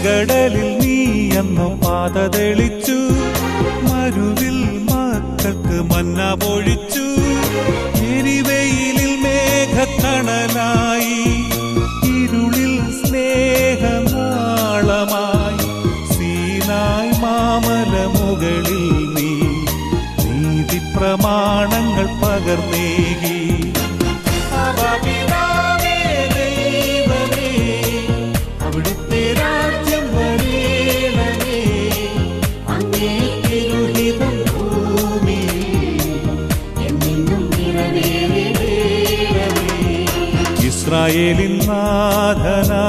ചെങ്കടലിൽ നീ അന്നു പാത തെളിച്ചു, മരുവിൽ മക്കൾക്ക് മന്ന പൊഴിച്ചു. എരിവെയിലിൽ മേഘക്കണലായി, ഇരുളിൽ സ്നേഹനാളമായി. സീനായ് മാമല മുകളിൽ നീ നീതി പ്രമാണങ്ങൾ പകർന്നേകി. അവിടുത്തെ രാജ്യം വരേണമേ, അങ്ങേ തിരുഹിതം ഭൂമിയിൽ എന്നെന്നും നിറവേറേണമേ. ഇസ്രായേലിൻ നാഥനാ